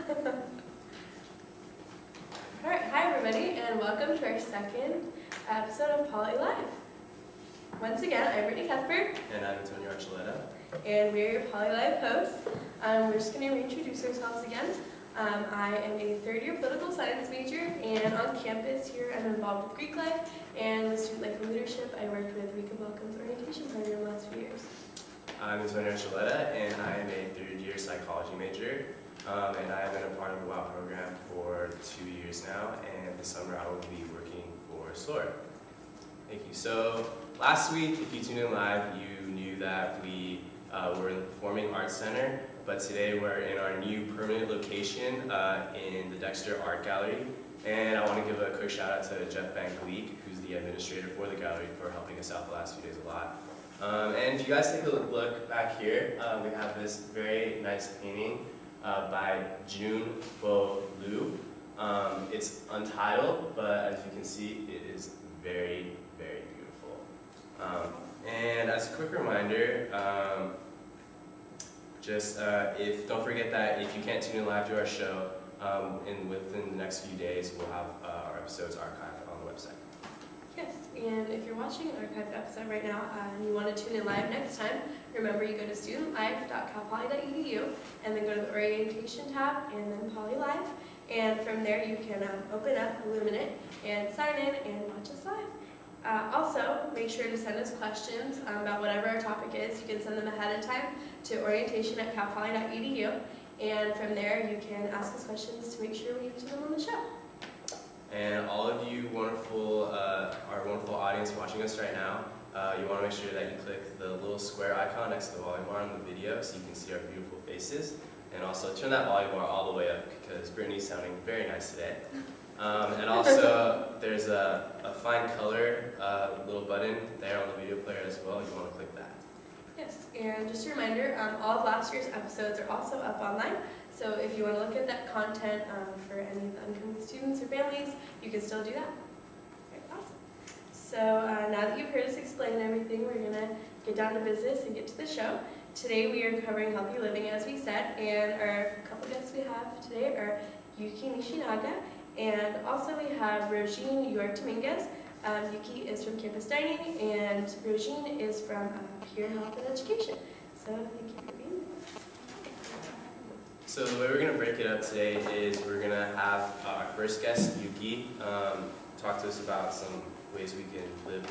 Alright, hi everybody, and welcome to our second episode of Poly Live. Once again, I'm Brittany Cuthbert. And I'm Antonio Archuleta. And we're your Poly Live hosts. We're just going to reintroduce ourselves again. I am a third-year political science major, and on campus here I'm involved with Greek life and with student life and leadership. I worked with Week of Welcome's orientation program the last few years. I'm Antonio Archuleta, and I am a third-year psychology major. And I have been a part of the WOW program for 2 years now, and this summer I will be working for SOAR. Thank you. So last week, if you tuned in live, you knew that we were in the Performing Arts Center, but today we're in our new permanent location in the Dexter Art Gallery. And I want to give a quick shout out to Jeff Van Gleek, who's the administrator for the gallery, for helping us out the last few days a lot. And if you guys take a look back here, we have this very nice painting by June Bo Liu. It's untitled, but as you can see, it is very, very beautiful. And as a quick reminder, don't forget that if you can't tune in live to our show, within the next few days, we'll have our episodes archived on the website. Yes, and if you're watching an archived episode right now and you want to tune in live next time, remember you go to studentlife.calpoly.edu and then go to the orientation tab and then Poly Live. And from there you can open up Illuminate and sign in and watch us live. Also, make sure to send us questions about whatever our topic is. You can send them ahead of time to orientation@calpoly.edu, and from there you can ask us questions to make sure we answer them on the show. And all of you our wonderful audience watching us right now, you want to make sure that you click the little square icon next to the volume bar on the video so you can see our beautiful faces. And also turn that volume bar all the way up because Brittany's sounding very nice today. And also there's a find color little button there on the video player as well. You want to click that. Yes, and just a reminder, all of last year's episodes are also up online. So if you want to look at that content for any of the incoming students or families, you can still do that. Very awesome. So now that you've heard us explain everything, we're going to get down to business and get to the show. Today we are covering healthy living, as we said, and our couple guests we have today are Yuki Nishinaga, and also we have Rogine York-Dominguez. Yuki is from Campus Dining, and Rogine is from Pure Health and Education. So thank you for being with us. So the way we're going to break it up today is we're going to have our first guest, Yuki, talk to us about some ways we can live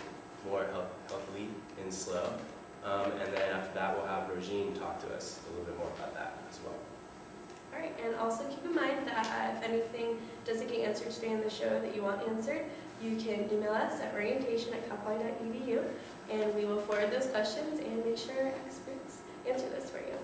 more healthily and slow. And then after that, we'll have Rogine talk to us a little bit more about that as well. All right, and also keep in mind that if anything doesn't get answered today in the show that you want answered, you can email us at orientation@calpoly.edu, and we will forward those questions and make sure our experts answer this for you.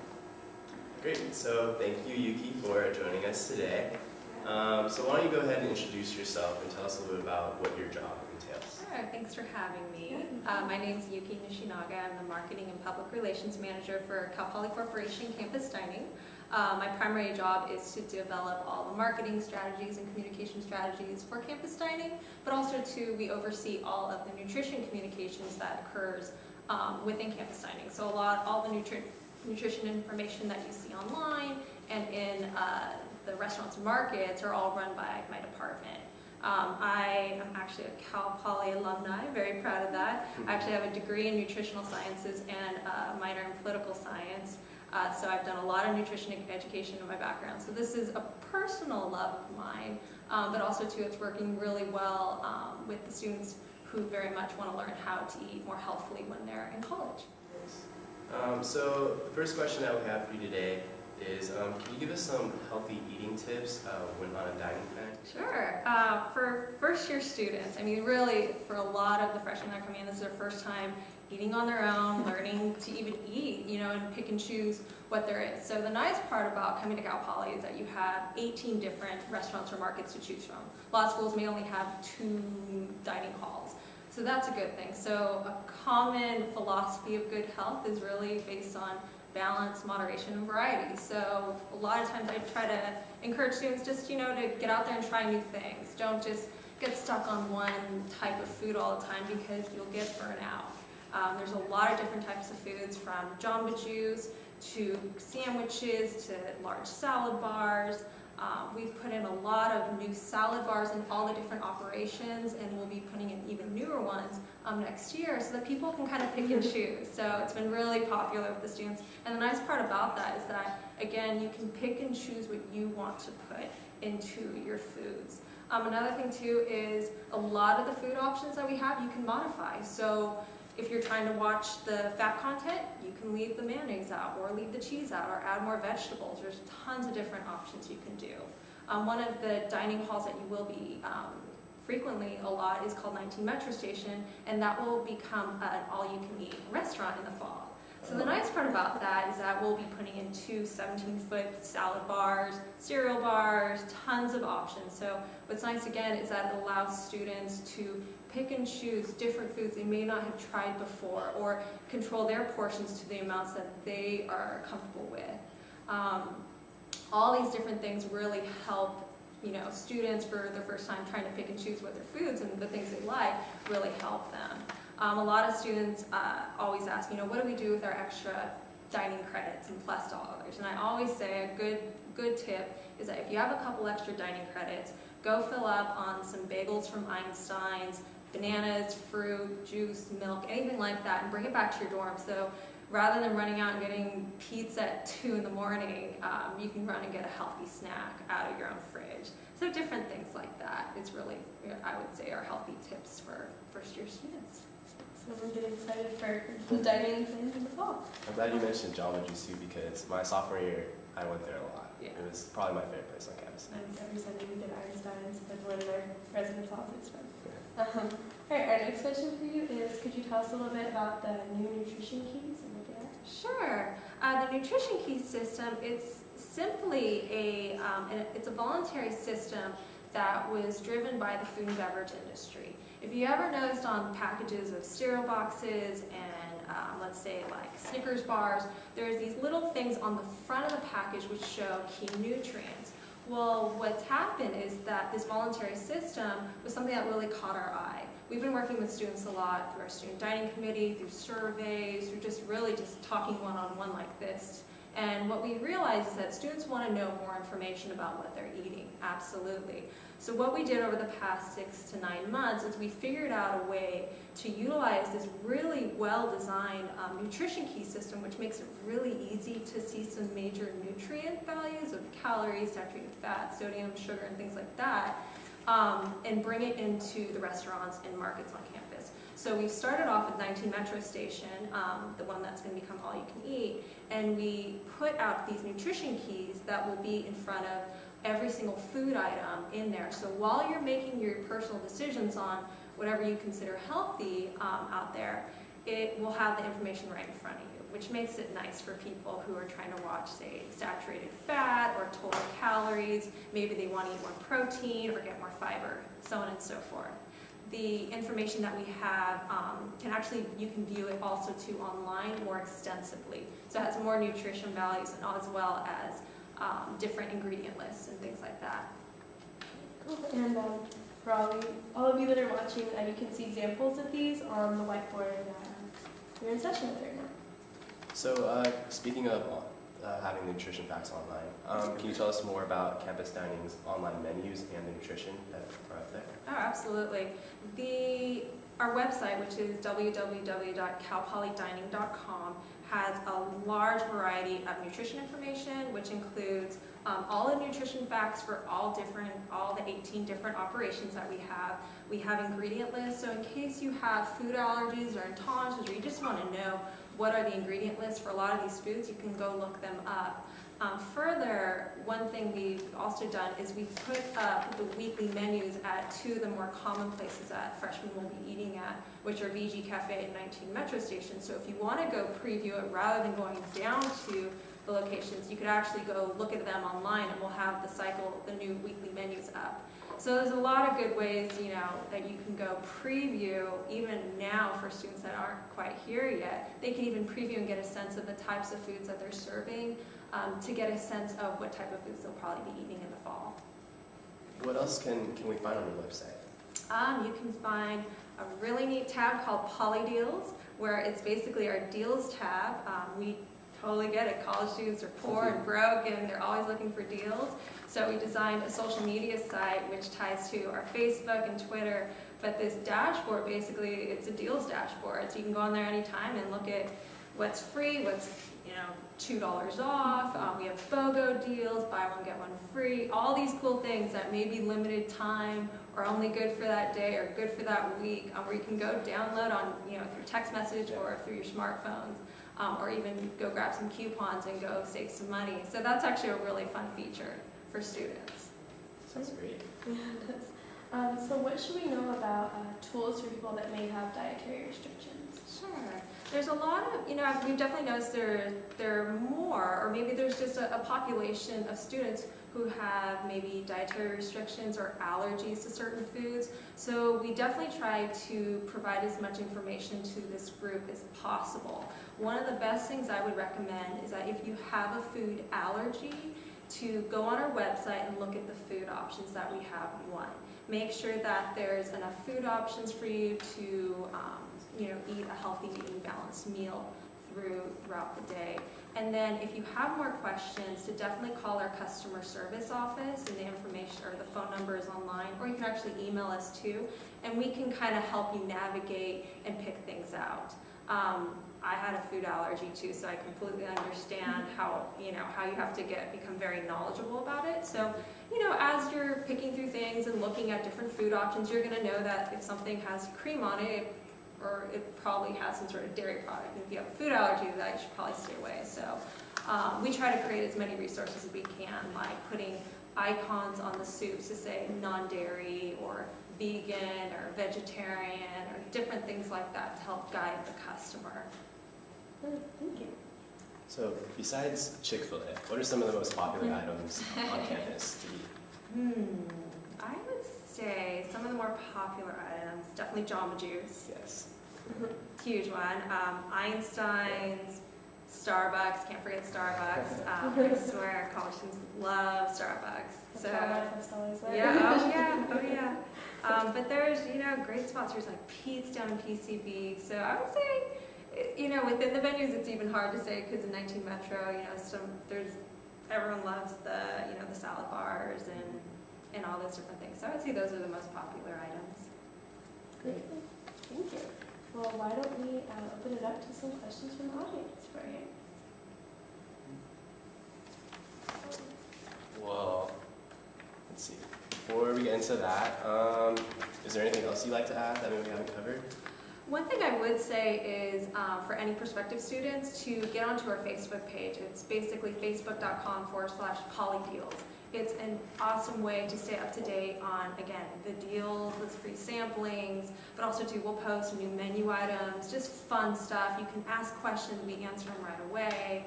Great, so thank you, Yuki, for joining us today. So why don't you go ahead and introduce yourself and tell us a little bit about what your job entails. Sure, thanks for having me. My name is Yuki Nishinaga. I'm the Marketing and Public Relations Manager for Cal Poly Corporation Campus Dining. My primary job is to develop all the marketing strategies and communication strategies for Campus Dining, but also we oversee all of the nutrition communications that occurs within Campus Dining. So all the nutrition information that you see online and in the restaurants and markets are all run by my department. I am actually a Cal Poly alumni, very proud of that. I actually have a degree in nutritional sciences and a minor in political science. So I've done a lot of nutrition education in my background. So this is a personal love of mine, but also too it's working really well with the students who very much want to learn how to eat more healthfully when they're in college. So the first question that we have for you today is, can you give us some healthy eating tips when on a dining plan? Sure. For first-year students, I mean, really, for a lot of the freshmen that come in, this is their first time eating on their own, learning to even eat, and pick and choose what there is. So the nice part about coming to Cal Poly is that you have 18 different restaurants or markets to choose from. A lot of schools may only have 2 dining halls. So that's a good thing. So a common philosophy of good health is really based on balance, moderation, and variety. So a lot of times I try to encourage students just, to get out there and try new things. Don't just get stuck on one type of food all the time because you'll get burnt out. There's a lot of different types of foods, from Jamba Juice to sandwiches to large salad bars. a lot of new salad bars in all the different operations, and we'll be putting in even newer ones next year so that people can kind of pick and choose. So it's been really popular with the students. And the nice part about that is that, again, you can pick and choose what you want to put into your foods. Another thing too is a lot of the food options that we have you can modify. So if you're trying to watch the fat content, you can leave the mayonnaise out or leave the cheese out or add more vegetables. There's tons of different options you can do. One of the dining halls that you will be frequently a lot is called 19 Metro Station, and that will become an all-you-can-eat restaurant in the fall. So the nice part about that is that we'll be putting in 2 17-foot salad bars, cereal bars, tons of options. So what's nice again is that it allows students to pick and choose different foods they may not have tried before, or control their portions to the amounts that they are comfortable with. All these different things really help students for the first time trying to pick and choose what their foods and the things they like really help them. A lot of students always ask, what do we do with our extra dining credits and plus dollars? And I always say a good tip is that if you have a couple extra dining credits, go fill up on some bagels from Einstein's, bananas, fruit, juice, milk, anything like that, and bring it back to your dorm. So rather than running out and getting pizza at 2 in the morning, you can run and get a healthy snack out of your own fridge. So different things like that is really, I would say, are healthy tips for first-year students. So we're getting excited for the dining plans in the fall. I'm glad you mentioned Jamba Juice too, because my sophomore year, I went there a lot. Yeah. It was probably my favorite place on campus. And every Sunday we did Einstein's, that's one of our residence halls. It's fun. All right, our next question for you is, could you tell us a little bit about the new nutrition keys and what they are? Sure. The nutrition key system, it's simply it's a voluntary system that was driven by the food and beverage industry. If you ever noticed on packages of cereal boxes and let's say like Snickers bars, there's these little things on the front of the package which show key nutrients. Well, what's happened is that this voluntary system was something that really caught our eye. We've been working with students a lot through our student dining committee, through surveys, through just really just talking one-on-one like this. And what we realized is that students want to know more information about what they're eating, absolutely. So what we did over the past 6 to 9 months is we figured out a way to utilize this really well-designed nutrition key system, which makes it really easy to see some major nutrient values of calories, saturated fat, sodium, sugar, and things like that, and bring it into the restaurants and markets on campus. So we started off with 19 Metro Station, the one that's going to become all you can eat, and we put out these nutrition keys that will be in front of every single food item in there. So while you're making your personal decisions on whatever you consider healthy out there, it will have the information right in front of you, which makes it nice for people who are trying to watch, say, saturated fat or total calories. Maybe they want to eat more protein or get more fiber, so on and so forth. The information that we have you can view it also too online more extensively. So it has more nutrition values and as well as different ingredient lists and things like that. Cool. And for all of you that are watching, you can see examples of these on the whiteboard that you're in session with right now. So speaking of having the nutrition facts online, can you tell us more about campus dining's online menus and the nutrition that are up there? Oh, absolutely. Our website, which is www.calpolydining.com, has a large variety of nutrition information, which includes all the nutrition facts for all the 18 different operations that we have. We have ingredient lists, so in case you have food allergies or intolerances, or you just want to know what are the ingredient lists for a lot of these foods, you can go look them up. Further, one thing we've also done is we've put up the weekly menus at 2 of the more common places that freshmen will be eating at, which are VG Cafe and 19 Metro Station. So if you want to go preview it rather than going down to the locations, you could actually go look at them online, and we'll have the new weekly menus up. So there's a lot of good ways, that you can go preview, even now for students that aren't quite here yet. They can even preview and get a sense of the types of foods that they're serving, to get a sense of what type of foods they'll probably be eating in the fall. What else can we find on your website? You can find a really neat tab called Poly Deals, where it's basically our deals tab. We totally get it. College students are poor and broke, and they're always looking for deals. So we designed a social media site which ties to our Facebook and Twitter, but this dashboard, basically, it's a deals dashboard. So you can go on there anytime and look at what's free, what's $2 off. We have BOGO deals, buy one, get one free, all these cool things that may be limited time or only good for that day or good for that week, where you can go download on, through text message or through your smartphones, or even go grab some coupons and go save some money. So that's actually a really fun feature for students. Sounds great. Yeah, it does. So what should we know about tools for people that may have dietary restrictions? Sure. There's a lot of, we've definitely noticed there are more, or maybe there's just a population of students who have maybe dietary restrictions or allergies to certain foods. So we definitely try to provide as much information to this group as possible. One of the best things I would recommend is that if you have a food allergy, to go on our website and look at the food options that we have. Make sure that there's enough food options for you to eat a healthy and balanced meal throughout the day. And then if you have more questions, to definitely call our customer service office, and the information or the phone number is online, or you can actually email us too, and we can kind of help you navigate and pick things out. I had a food allergy too, so I completely understand how you have to become very knowledgeable about it. So, as you're picking through things and looking at different food options, you're going to know that if something has cream on it, or it probably has some sort of dairy product. And if you have a food allergy, that you should probably stay away. So we try to create as many resources as we can, like putting icons on the soups to say non-dairy or vegan or vegetarian or different things like that to help guide the customer. Thank you. So besides Chick-fil-A, what are some of the most popular items on campus to eat? I would say some of the more popular items, definitely Jamba Juice. Yes. Huge one. Einstein's, Starbucks, can't forget Starbucks. I swear college students love Starbucks. So oh yeah. But there's great spots. There's like Pete's down in PCB. So I would say within the venues it's even hard to say because in 19 Metro everyone loves the salad bars and all those different things. So I would say those are the most popular items. Great. Thank you. Well, why don't we open it up to some questions from the audience for you? Well, let's see. Before we get into that, is there anything else you'd like to add that maybe we haven't covered? One thing I would say is for any prospective students to get onto our Facebook page. It's basically facebook.com/polydeals. It's an awesome way to stay up to date on, again, the deals, the free samplings, but also we'll post new menu items, just fun stuff. You can ask questions, we answer them right away,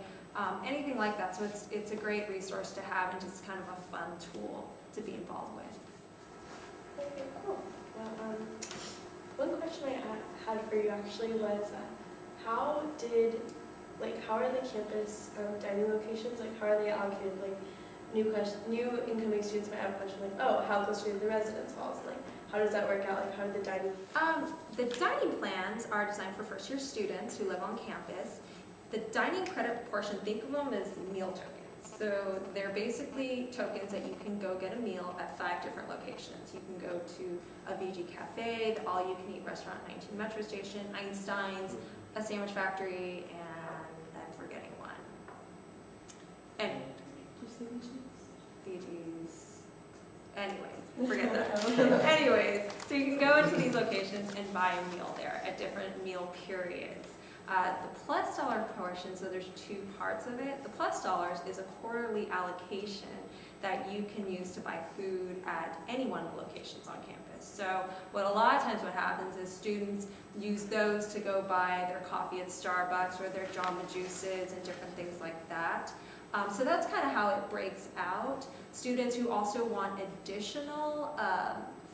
anything like that. So it's a great resource to have and just kind of a fun tool to be involved with. Okay, cool. Well, one question I had for you actually was, how are the campus dining locations, how are they allocated? New incoming students might have a question how close are the residence halls? How does that work out? How do the dining? The dining plans are designed for first-year students who live on campus. The dining credit portion, think of them as meal tokens. So they're basically tokens that you can go get a meal at 5 different locations. You can go to a VG Cafe, the all-you-can-eat restaurant at 19 Metro Station, Einstein's, a sandwich factory, and I'm forgetting one. And VG's. Anyways, forget that. Anyways, so you can go into these locations and buy a meal there at different meal periods. The plus dollar portion, so there's 2 parts of it. The plus dollars is a quarterly allocation that you can use to buy food at any one of the locations on campus. So a lot of times what happens is students use those to go buy their coffee at Starbucks or their Jamba Juices and different things like that. So that's kind of how it breaks out. Students who also want additional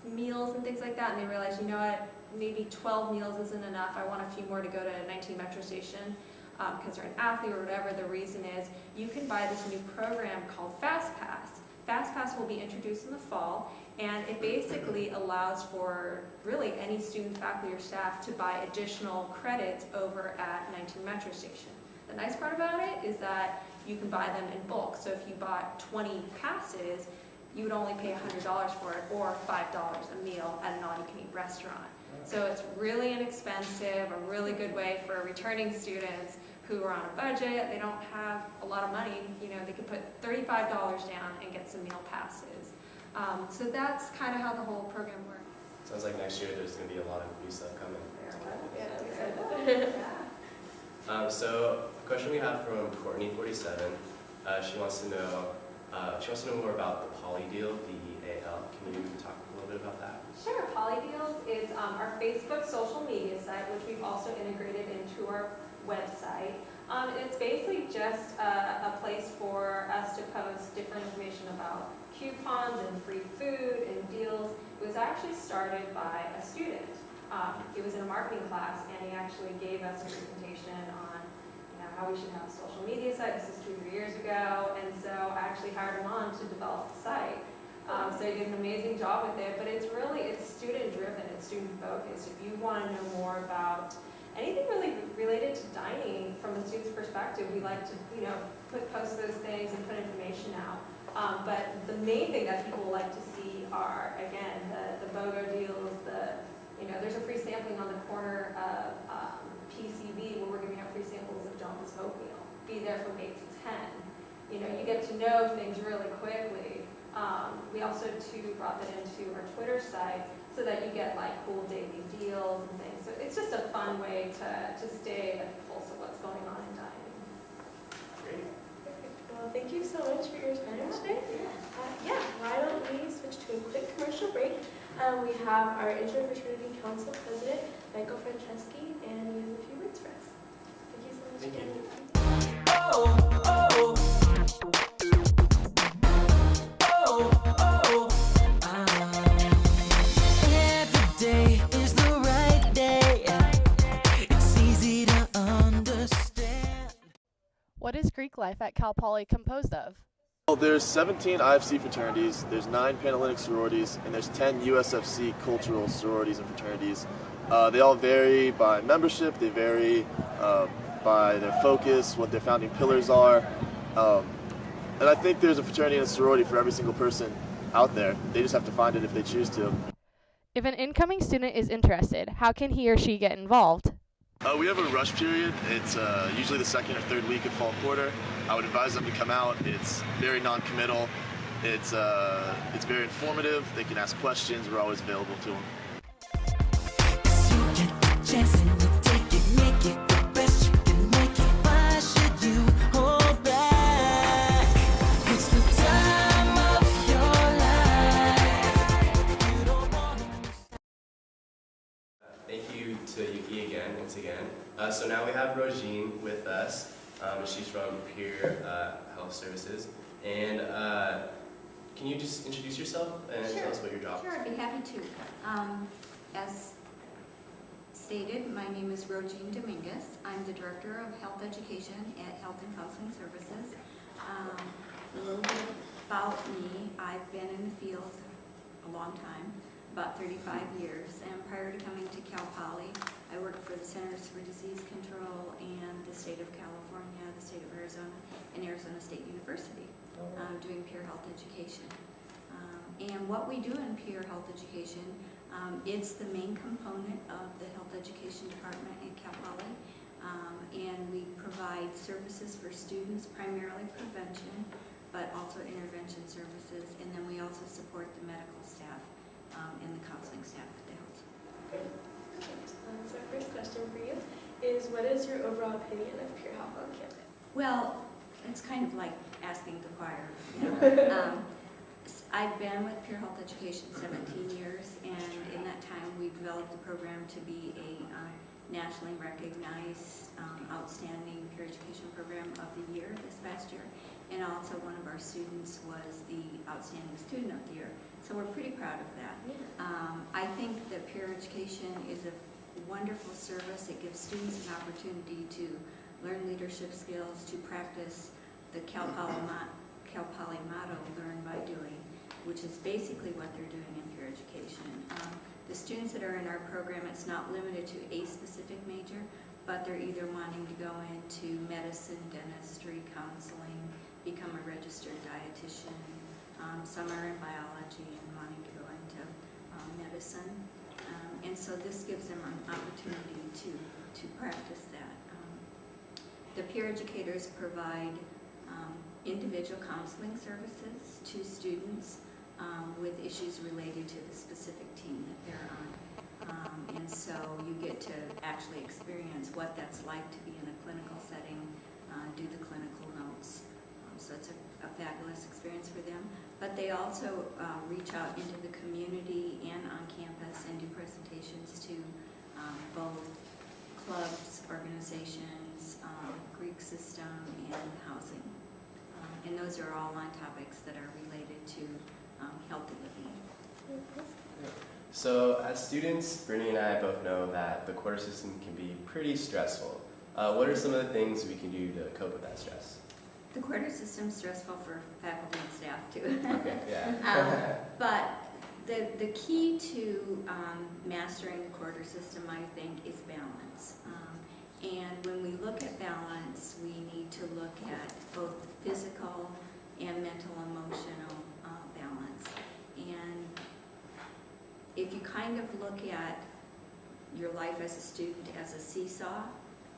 meals and things like that, and they realize, maybe 12 meals isn't enough. I want a few more to go to 19 Metro Station because they're an athlete or whatever the reason is. You can buy this new program called Fast Pass. Fast Pass will be introduced in the fall, and it basically allows for really any student, faculty, or staff to buy additional credits over at 19 Metro Station. The nice part about it is that you can buy them in bulk. So if you bought 20 passes, you would only pay $100 for it, or $5 a meal at an all-you-can-eat restaurant. So it's really inexpensive, a really good way for returning students who are on a budget, they don't have a lot of money, you know, they could put $35 down and get some meal passes. So that's kind of how the whole program works. Sounds like next year there's going to be a lot of new stuff coming. Yeah, I'm excited. So a question we have from Courtney47. She wants to know more about the Poly deal, the AL. Can you talk a little bit about that? Sure. Poly Deals is our Facebook social media site, which we've also integrated into our website. It's basically just a place for us to post different information about coupons and free food and deals. It was actually started by a student. He was in a marketing class, and he actually gave us a presentation on how we should have a social media site. This is 2 or 3 years ago, and so I actually hired him on to develop the site. So he did an amazing job with it, but it's student-driven, it's student-focused. If you want to know more about anything really related to dining from the student's perspective, we like to, post those things and put information out. But the main thing that people like to see are, again, the BOGO deals, there's a free sampling on the corner of PCB where we're giving out free samples of John's oatmeal. Be there from 8 to 10. You get to know things really quickly. We also brought that into our Twitter site so that you get like cool daily deals and things. So it's just a fun way to stay at the pulse of what's going on in dining. Great. Perfect. Well, thank you so much for your time today. Why don't we switch to a quick commercial break? We have our Interfraternity Council President, Michael Franceschi, and he has a few words for us. Thank you so much Thank again. Every day is the right day. It's easy to understand. What is Greek life at Cal Poly composed of? Well, there's 17 IFC fraternities, there's 9 Panhellenic sororities, and there's 10 USFC cultural sororities and fraternities. They all vary by membership, they vary by their focus, what their founding pillars are. And I think there's a fraternity and a sorority for every single person out there. They just have to find it if they choose to. If an incoming student is interested, how can he or she get involved? We have a rush period. It's usually the 2nd or 3rd week of fall quarter. I would advise them to come out. It's very non-committal. It's very informative. They can ask questions. We're always available to them. You get the chance and you take it, make it the best you can make it. Why should you hold back? It's the time of your life. You don't want to. Thank you to Yuki again, once again. So now we have Rogine with us. She's from Peer Health Services. And can you just introduce yourself and tell us what your job is? Sure, I'd be happy to. As stated, my name is Rogine Dominguez. I'm the Director of Health Education at Health and Counseling Services. A little bit about me, I've been in the field a long time, about 35 years, and prior to coming to Cal Poly, I worked for the Centers for Disease Control and the state of California, the state of Arizona, and Arizona State University, doing peer health education. And what we do in peer health education, it's the main component of the health education department at Cal Poly, and we provide services for students, primarily prevention, but also intervention services, and then we also support the medical staff and the counseling staff at the health center. Perfect. So our first question for you is, what is your overall opinion of peer health on campus? Well, it's kind of like asking the choir. I've been with Peer Health Education 17 years, and in that time we developed the program to be a nationally recognized outstanding peer education program of the year this past year, and also one of our students was the outstanding student of the year. So we're pretty proud of that. I think that peer education is a wonderful service. It gives students an opportunity to learn leadership skills, to practice the Cal Poly motto, learn by doing, which is basically what they're doing in peer education. The students that are in our program, it's not limited to a specific major, but they're either wanting to go into medicine, dentistry, counseling, become a registered dietitian. Some are in biology and wanting to go into medicine. And so this gives them an opportunity to practice that. The peer educators provide individual counseling services to students with issues related to the specific team that they're on. And so you get to actually experience what that's like to be in a clinical setting, do the clinical notes. So it's a fabulous experience for them. But they also reach out into the community and on campus and do presentations to both clubs, organizations, Greek system, and housing. And those are all on topics that are related to healthy living. So as students, Brittany and I both know that the quarter system can be pretty stressful. What are some of the things we can do to cope with that stress? The quarter system's stressful for faculty and staff too. Okay, yeah. But the key to mastering the quarter system, I think, is balance. And when we look at balance, we need to look at both the physical and mental, emotional balance. And if you kind of look at your life as a student as a seesaw,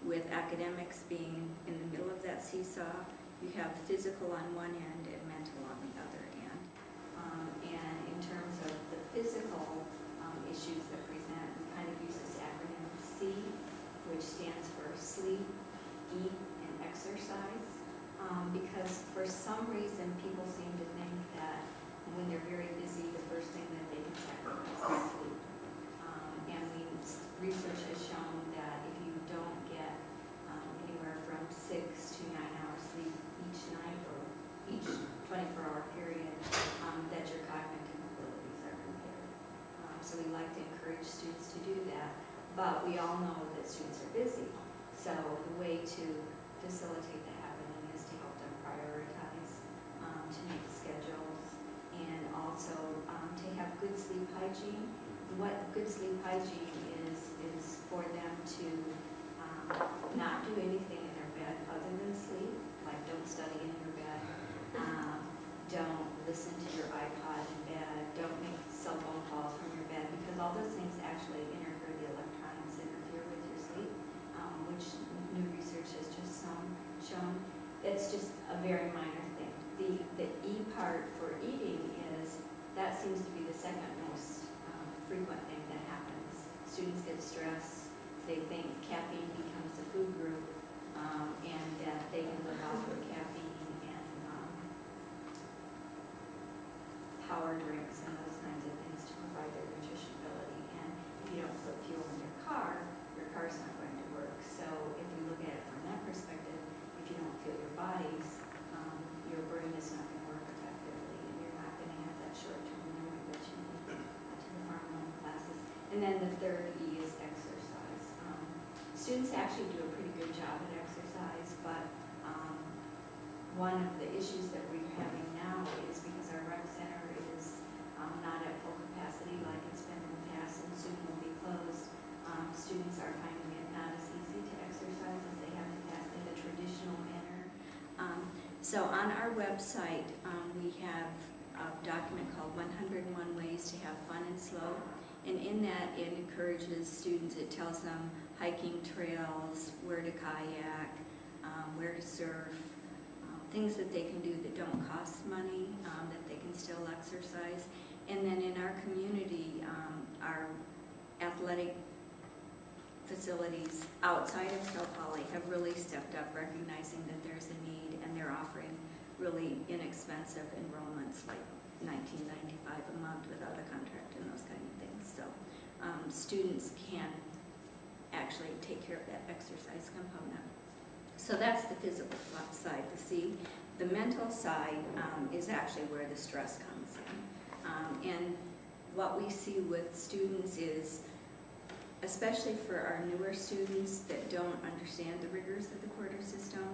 with academics being in the middle of that seesaw, you have physical on one end and mental on the other end. And in terms of the physical issues that present, we kind of use this acronym C, which stands for sleep, eat, and exercise. Because for some reason, people seem to think that when they're very busy, the first thing that they can sacrifice is sleep. And research has shown that if you don't get anywhere from 6 to 9 hours sleep each night or each 24-hour period, that your cognitive abilities are impaired. So we like to encourage students to do that, but we all know that students are busy. So the way to facilitate that happening is to help them prioritize, to make schedules, and also to have good sleep hygiene. What good sleep hygiene is for them to not do anything in their bed other than sleep, like don't study in your bed, don't listen to your iPod in bed, don't make cell phone calls from your bed, because all those things actually interfere, the electronics interfere with your sleep, which new research has just shown. It's just a very minor thing. The E part for eating that seems to be the second most frequent thing that happens. Students get stressed, they think caffeine becomes a food group, and that they can live off of caffeine and power drinks and those kinds of things to provide their nutritionability. And if you don't put fuel in your car's not going to work. So if we look at it from that perspective, if you don't fuel your bodies, your brain is not going to work effectively, and you're not going to have that short-term memory that you need to perform on classes. And then the third E is exercise. Students actually do a pretty good job at exercise, but one of the issues that we're having now is because our rec center is not at full capacity like it's been in the past and soon will be closed. Students are finding it not as easy to exercise as they have in the past in a traditional manner. So on our website, we have a document called 101 Ways to Have Fun and Slow. And in that, it encourages students, it tells them hiking trails, where to kayak, where to surf, things that they can do that don't cost money, that they can still exercise. And then in our community, our athletic facilities outside of Cal Poly have really stepped up, recognizing that there's a need, and they're offering really inexpensive enrollments like $19.95 a month without a contract and those kind of things. So students can actually take care of that exercise component. So that's the physical side, the C. The mental side is actually where the stress comes in. And what we see with students is, especially for our newer students that don't understand the rigors of the quarter system,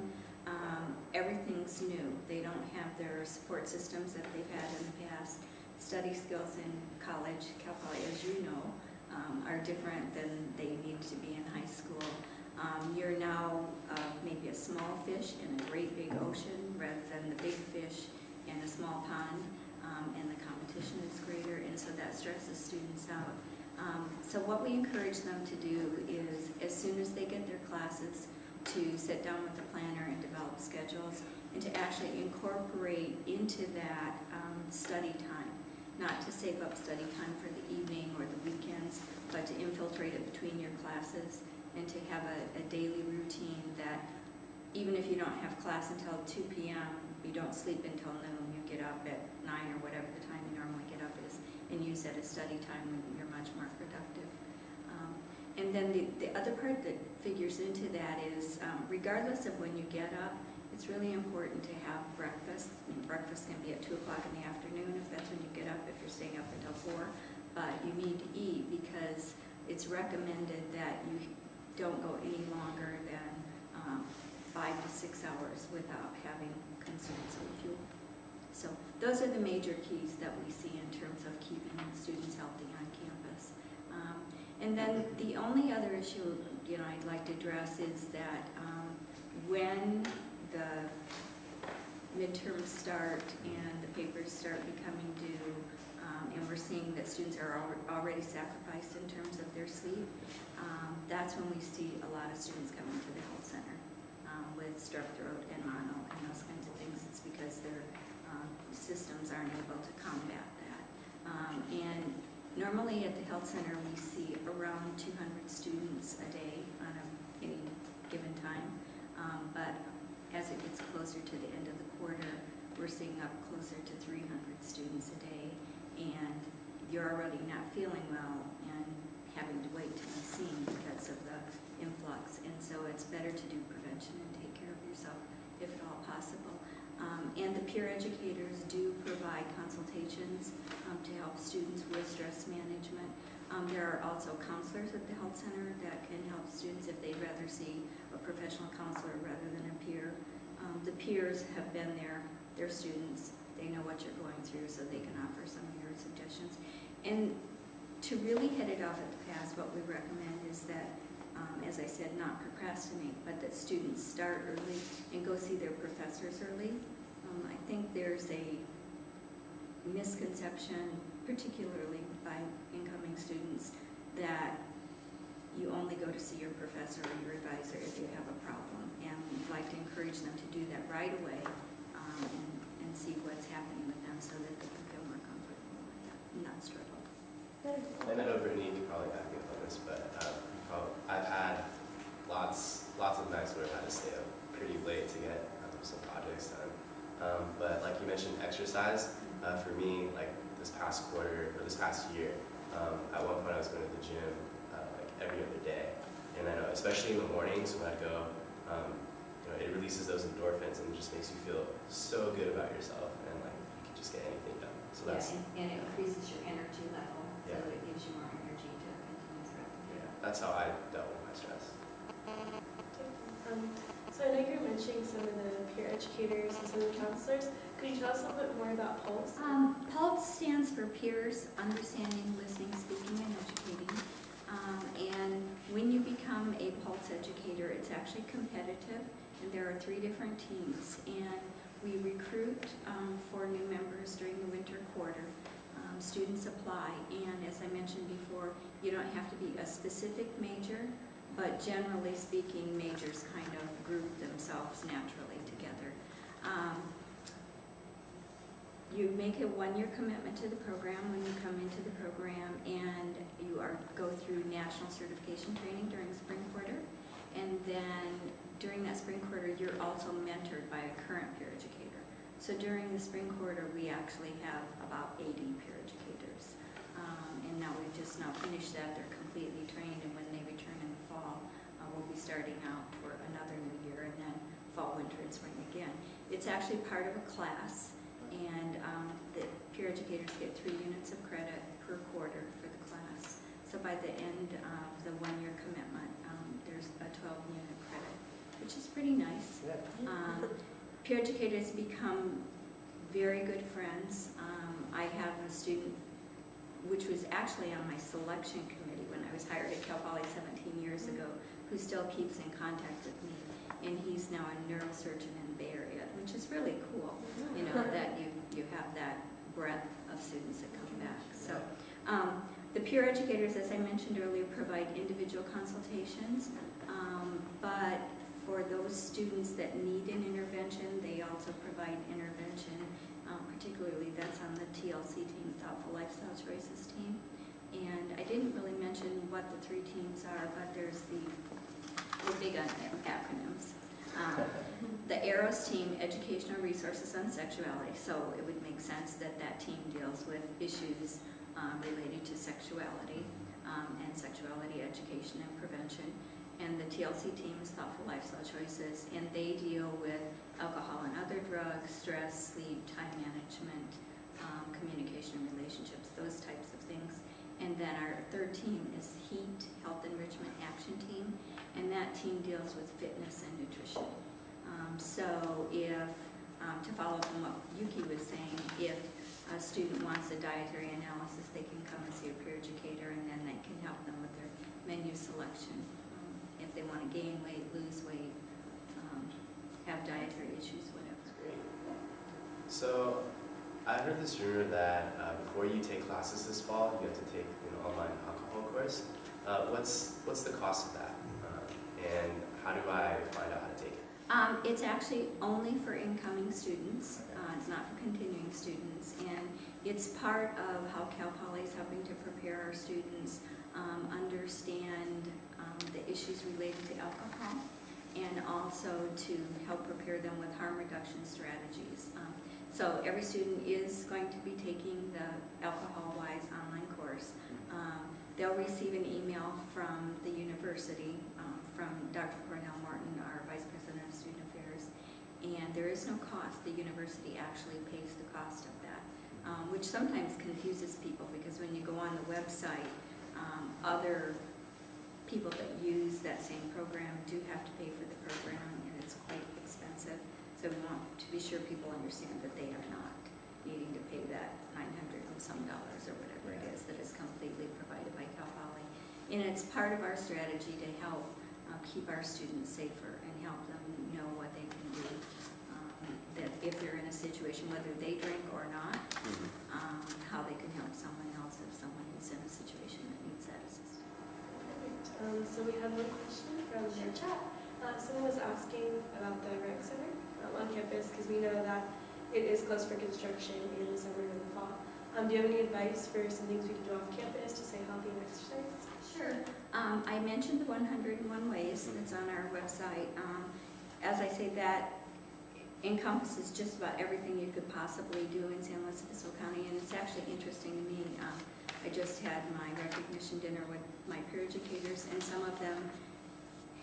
everything's new. They don't have their support systems that they've had in the past. Study skills in college, Cal Poly, as you know, are different than they need to be in high school. You're now maybe a small fish in a great big ocean rather than the big fish in a small pond, and the competition is greater, and so that stresses students out. So what we encourage them to do is, as soon as they get their classes, to sit down with the planner and develop schedules, and to actually incorporate into that study time, not to save up study time for the evening or the weekends, but to infiltrate it between your classes, and to have a daily routine that even if you don't have class until 2 p.m., you don't sleep until noon, you get up at 9 or whatever the time you normally get up is, and use that as study time when you're much more productive. And then the other part that figures into that is, regardless of when you get up, it's really important to have breakfast. I mean, breakfast can be at 2 o'clock in the afternoon if that's when you get up, if you're staying up until 4, but you need to eat because it's recommended that you don't go any longer than 5 to 6 hours without having consumed some fuel. So those are the major keys that we see in terms of keeping students healthy on campus. And then the only other issue I'd like to address is that when the midterms start and the papers start becoming due, and we're seeing that students are already sacrificed in terms of their sleep, that's when we see a lot of students coming to the health center with strep throat and mono and those kinds of things. It's because their systems aren't able to combat that. And normally at the health center we see around 200 students a day on any given time, but as it gets closer to the end of the quarter, we're seeing up closer to 300 students a day, and you're already not feeling well and having to wait to be seen because of the influx. And so it's better to do prevention and take care of yourself if at all possible. And the peer educators do provide consultations to help students with stress management. There are also counselors at the health center that can help students if they'd rather see a professional counselor rather than a peer. The peers have been there, they're students, they know what you're going through, so they can offer some of your suggestions. And to really hit it off at the pass, what we recommend is that, as I said, not procrastinate, but that students start early and go see their professors early. I think there's a misconception, particularly by incoming students, that you only go to see your professor or your advisor if you have a problem. And we'd like to encourage them to do that right away, and see what's happening with them so that they can feel more comfortable and not struggle. And I know Brittany can probably back me up on this, but I've had lots of nights where I've had to stay up pretty late to get some projects done. But like you mentioned, exercise, for me, like this past quarter, or this past year, at one point I was going to the gym like every other day. And I know, especially in the mornings when I go, it releases those endorphins and it just makes you feel so good about yourself, and like you can just get anything done. So that's and it increases your energy level, Yeah. so it gives you more energy to continue throughout the day. that's how I dealt with my stress. So I know you're mentioning some of the peer educators and some of the counselors. Could you tell us a little bit more about PULSE? PULSE stands for Peers, Understanding, Listening, Speaking, and Educating. And when you become a PULSE educator, it's actually competitive, and there are 3 different teams. And we recruit for new members during the winter quarter. Students apply, and as I mentioned before, you don't have to be a specific major, but generally speaking, majors kind of group themselves naturally together. You make a 1-year commitment to the program when you come into the program, and you go through national certification training during spring quarter. And then during that spring quarter, you're also mentored by a current peer educator. So during the spring quarter, we actually have about 80 peer educators. And now we've just now finished that. They're completely trained, and when they return in the fall, we'll be starting out for another new year, and then fall, winter, and spring again. It's actually part of a class, and the peer educators get 3 units of credit per quarter for the class. So by the end of the 1-year commitment, there's a 12-unit credit, which is pretty nice. Peer educators become very good friends. I have a student, which was actually on my selection committee when I was hired at Cal Poly 17 years ago, who still keeps in contact with me. And he's now a neurosurgeon in the Bay Area, which is really cool, you know, that you have that breadth of students that come back. So the peer educators, as I mentioned earlier, provide individual consultations, but for those students that need an intervention, they also provide intervention, particularly that's on the TLC team, Thoughtful Lifestyle Choices team. And I didn't really mention what the 3 teams are, but there's we're big on acronyms. The ARROS team, Educational Resources on Sexuality, so it would make sense that that team deals with issues related to sexuality and sexuality education and prevention. And the TLC team is Thoughtful Lifestyle Choices, and they deal with alcohol and other drugs, stress, sleep, time management, communication and relationships, those types of things. And then our 3rd team is HEAT, Health Enrichment Action Team, and that team deals with fitness and nutrition. So if, to follow up on what Yuki was saying, if a student wants a dietary analysis, they can come and see a peer educator, and then they can help them with their menu selection. If they want to gain weight, lose weight, have dietary issues, whatever. Great. So I heard this rumor that before you take classes this fall, you have to take an online alcohol course. What's the cost of that? And how do I find out how to take it? It's actually only for incoming students. It's not for continuing students. And it's part of how Cal Poly is helping to prepare our students understand the issues related to alcohol, and also to help prepare them with harm reduction strategies. So every student is going to be taking the Alcohol-Wise online course. They'll receive an email from the university, from Dr. Cornell Martin, our Vice President of Student Affairs, and there is no cost. The university actually pays the cost of that, which sometimes confuses people, because when you go on the website, other people that use that same program do have to pay for the program, and it's quite expensive. So we want to be sure people understand that they are not needing to pay that $900 and some or whatever it is that is completely provided by Cal Poly. And it's part of our strategy to help keep our students safer and help them know what they can do. That if they're in a situation, whether they drink or not, how they can help someone else if someone is in a situation that needs that assistance. So we have one question from the chat. Someone was asking about the rec center on campus, because we know that it is closed for construction in the summer and the fall. Do you have any advice for some things we can do off campus to stay healthy and exercise? Sure. I mentioned the 101 Ways that's on our website. As I say, that encompasses just about everything you could possibly do in San Luis Obispo County, and it's actually interesting to me. I just had my recognition dinner with my peer educators, and some of them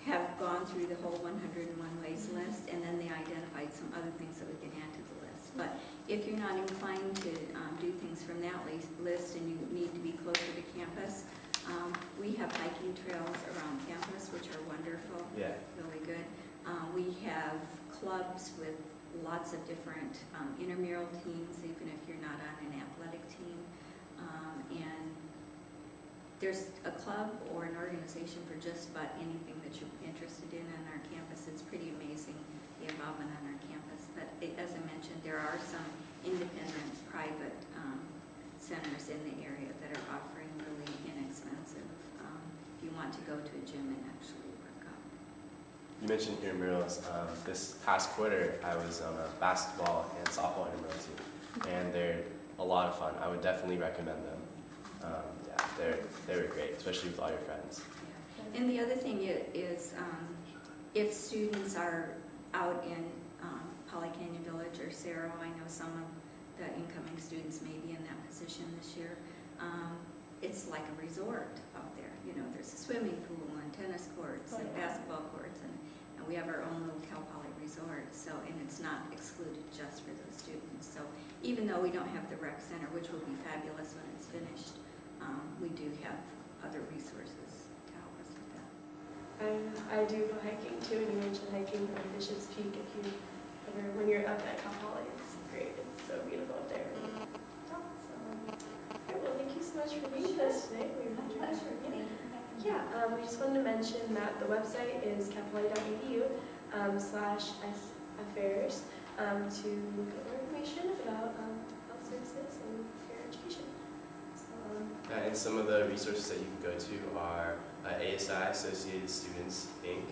have gone through the whole 101 Ways list, and then they identified some other things that we can add to the list. But if you're not inclined to do things from that list and you need to be closer to campus, we have hiking trails around campus, which are wonderful, really good. We have clubs with lots of different intramural teams, even if you're not on an athletic team. And there's a club or an organization for just about anything that you're interested in on our campus. It's pretty amazing, the involvement on our campus. But as I mentioned, there are some independent private centers in the area that are offering really inexpensive if you want to go to a gym and actually work out. You mentioned intramurals. This past quarter, I was on a basketball and softball intramural team, and they're a lot of fun. I would definitely recommend them. They were great, especially with all your friends. Yeah. And the other thing is, if students are out in Poly Canyon Village or Cerro, I know some of the incoming students may be in that position this year. It's like a resort out there. You know, there's a swimming pool and tennis courts and basketball courts, and we have our own little Cal Poly resort. So, and it's not excluded just for those students. So, even though we don't have the rec center, which will be fabulous when it's finished, we do have other resources to help us with that. I do go hiking too, and you mentioned hiking from Bishop's Peak. If you ever, when you're up at Cal Poly, it's great. It's so beautiful up there. So, well, thank you so much for being with us today. We really My pleasure. appreciate it. Thank you. mention that the website is capilli.edu/saffairs to get more information about health services and fair education. So, And some of the resources that you can go to are ASI, Associated Students, Inc.,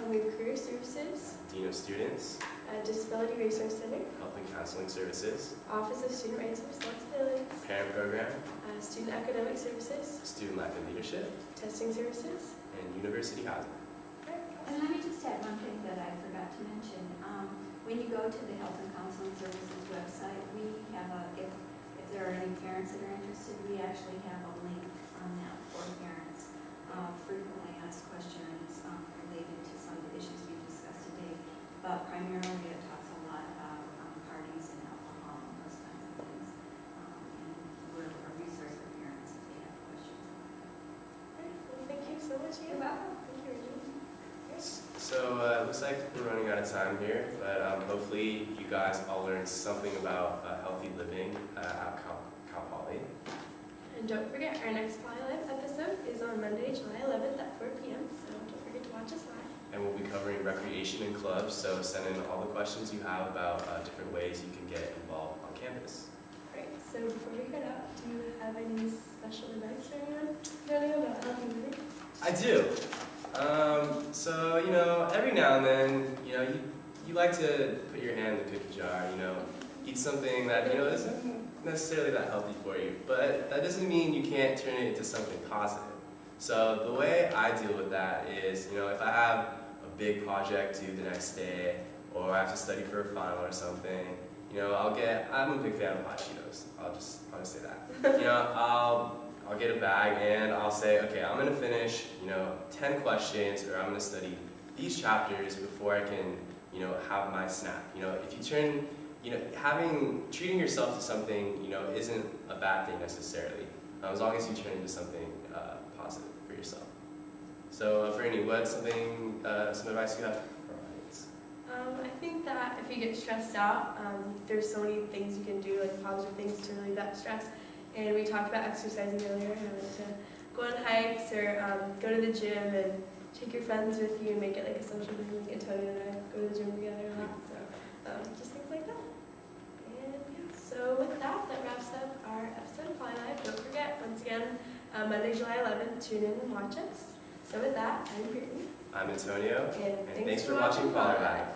we have career services, Dean of Students, Disability Resource Center, Health and Counseling Services, Office of Student Rights and Responsibilities, Parent Program, Student Academic Services, Student Life and Leadership, Testing Services. and University Housing. And let me just add one thing that I forgot to mention. When you go to the Health and Counseling Services website, we have if there are any parents that are interested, we actually have a link on that for parents. Frequently asked questions related to some of the issues we discussed today, but primarily it talks a lot about parties and alcohol and those kinds of things. And we're a resource for parents if they have questions. Well, thank you so much, Ian. You're welcome. Thank you, Regina. So it looks like we're running out of time here, but hopefully you guys all learned something about healthy living at Cal Poly. And don't forget, our next Poly Live episode is on Monday, July 11th at 4 p.m. So don't forget to watch us live. And we'll be covering recreation and clubs, so send in all the questions you have about different ways you can get involved on campus. Alright, so before we head out, do you have any special advice for anyone learning about healthy living? I do. So, every now and then, you like to put your hand in the cookie jar, eat something that, isn't necessarily that healthy for you. But that doesn't mean you can't turn it into something positive. So the way I deal with that is, if I have a big project due the next day, or I have to study for a final or something, I'm a big fan of hot Cheetos. I'll just say that. I'll get a bag and I'll say, okay, I'm gonna finish, 10 questions, or I'm gonna study these chapters before I can, have my snack. If you turn, treating yourself to something, isn't a bad thing necessarily, as long as you turn it into something positive for yourself. So, Brittany, what's some advice you have for our audience? I think that if you get stressed out, there's so many things you can do, like positive things to relieve that stress. And we talked about exercising earlier, having to go on hikes or go to the gym and take your friends with you and make it like a social thing. Like Antonio and I go to the gym together a lot, so just things like that. And yeah, so with that wraps up our episode of Poly Live. Don't forget, once again, Monday, July 11th, tune in and watch us. So with that, I'm Brittany. I'm Antonio, And thanks for watching Poly Live.